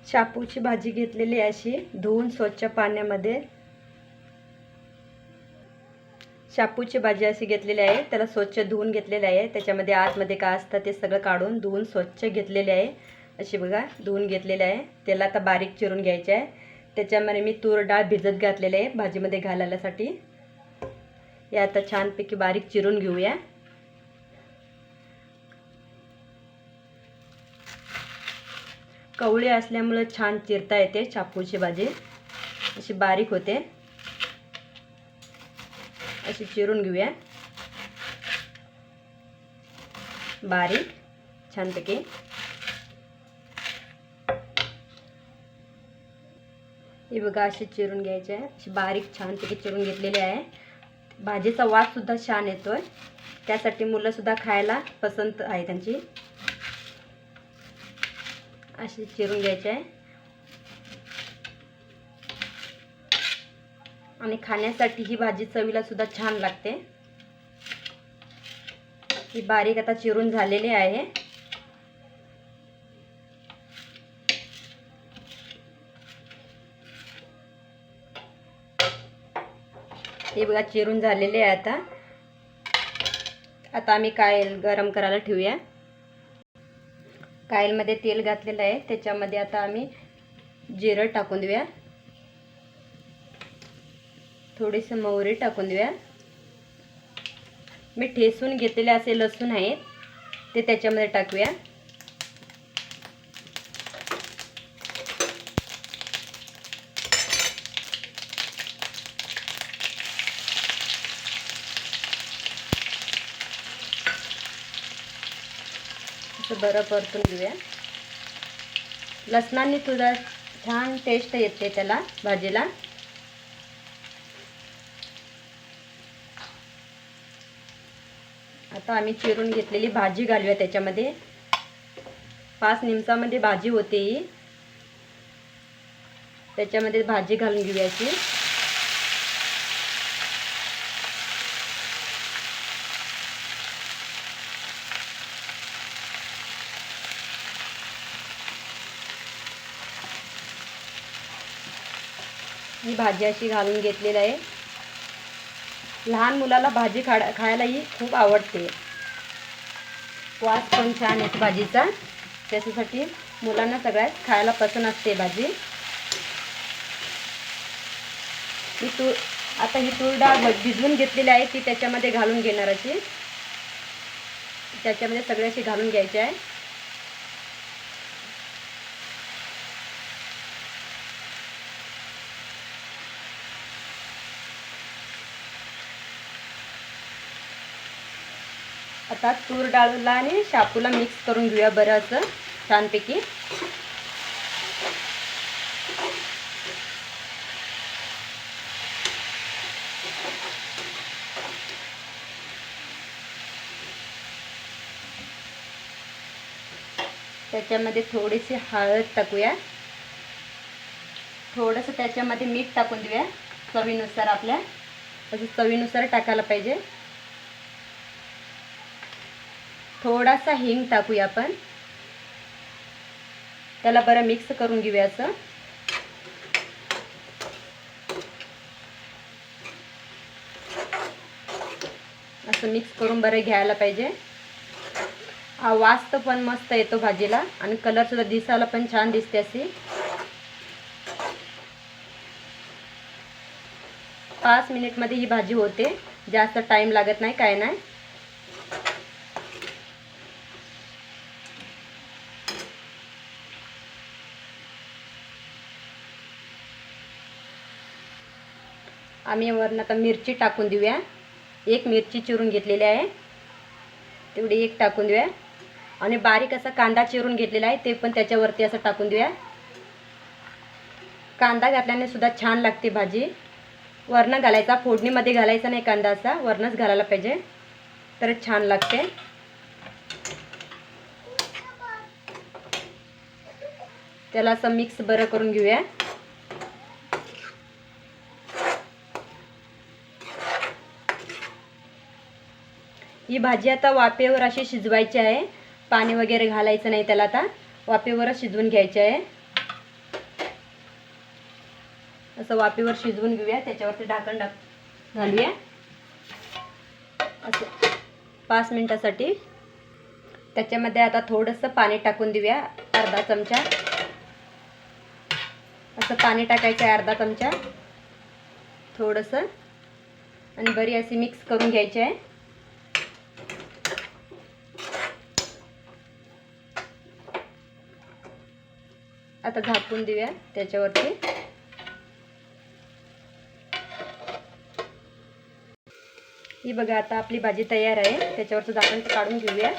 शापूची भाजी घेतलेली अशी धुवून स्वच्छ पाण्यामध्ये. शापूची भाजी अशी घेतलेली आहे, त्याला स्वच्छ धुवून घेतलेले आहे. त्याच्यामध्ये आतमध्ये काय असतं ते सगळं काढून धुवून स्वच्छ घेतलेले आहे. अशी बघा धुवून घेतलेले आहे. त्याला आता बारीक चिरून घ्यायचे आहे. त्याच्यामध्ये मी तूर डाळ भिजत घातलेले आहे भाजीमध्ये घालायसाठी. हे आता छानपैकी बारीक चिरून घेऊया. कवळी असल्यामुळे छान चिरता येते. शापूची भाजी अशी बारीक होते. अशी चिरून घेऊया बारीक छानपैकी. हे बघा अशी चिरून घ्यायचे आहे. अशी बारीक छानपैकी चिरून घेतलेली आहे. भाजीचा वास सुद्धा छान येतोय, त्यासाठी मुलं सुद्धा खायला पसंत आहे त्यांची. अशी चिरून घ्यायचे आहे आणि खाण्यासाठी ही भाजी चवीला सुद्धा छान लागते. ही बारीक आता चिरून झालेली आहे. हे बघा चिरून झालेले आहे. आता आम्ही कायल गरम करायला ठेवूया. कायलमध्ये तेल घातलेलं आहे. त्याच्यामध्ये आता आम्ही जिरं टाकून देऊया. थोडीशी मोहरी टाकून देऊया. मी ठेचून घेतलेले असे लसूण आहेत ते त्याच्यामध्ये टाकूया. असं बरं परतून घेऊया. लसणाने सुद्धा छान टेस्ट येते त्याला भाजीला. आता आम्ही चिरून घेतलेली भाजी घालूया त्याच्यामध्ये. 5 निमिषामध्ये भाजी होते ही. त्याच्यामध्ये भाजी घालून घेऊया अशी. ही भाजी अशी घालून घेतलेली आहे. लहान मुलाला भाजी खायलाही खूप आवडते. वास पण छान येतो भाजीचा, त्याच्यासाठी मुलांना सगळ्यात खायला पसंत असते भाजी. आता ही तूर डाळ भिजवून घेतलेली आहे ती त्याच्यामध्ये घालून घेणार अशी. त्याच्यामध्ये सगळे अशी घालून घ्यायचे आहे. आता तूर डाळला आणि शापूला मिक्स करून घेऊया बरं असं छानपैकी. त्याच्यामध्ये थोडीशी हळद टाकूया. थोडंसं त्याच्यामध्ये मीठ टाकून देऊया चवीनुसार आपल्या. असं चवीनुसार टाकायला पाहिजे. थोडासा हिंग टाकूया आपण. त्याला बरं मिक्स करून घेऊया असं. असं मिक्स करून बरं घ्यायला पाहिजे. वास तर पण मस्त येतो भाजीला आणि कलर सुद्धा दिसायला पण छान दिसते अशी. 5 मिनिटमध्ये ही भाजी होते. जास्त टाइम लागत नाही, काय नाही. आम्ही वरून आता मिरची टाकून देऊया. 1 मिरची चिरून घेतलेली आहे, तेवढी 1 टाकून देऊया. आणि बारीक असा कांदा चिरून घेतलेला आहे ते पण त्याच्यावरती असं टाकून देऊया. कांदा घातल्याने सुद्धा छान लागते भाजी. वरण घालायचा, फोडणीमध्ये घालायचा नाही कांदा, असा वरणच घालायला पाहिजे तर छान लागते. त्याला असं मिक्स बरं करून घेऊया. ही भाजी आता वाफेवर अशी शिजवायची आहे. पाणी वगैरे घालायचं नाही त्याला. आता वाफेवरच शिजवून घ्यायची आहे. असं वाफेवर शिजवून घेऊया. त्याच्यावरती ढाकण घालूया असं 5 मिनिटासाठी. त्याच्यामध्ये आता थोडंसं पाणी टाकून देऊया, अर्धा चमचा. असं पाणी टाकायचं आहे अर्धा चमचा थोडंसं, आणि बरी अशी मिक्स करून घ्यायची आहे. आता झाकून देऊया त्याच्यावरती. ही बघा आता आपली भाजी तयार आहे. त्याच्यावरचं झाकण काढून घेऊया.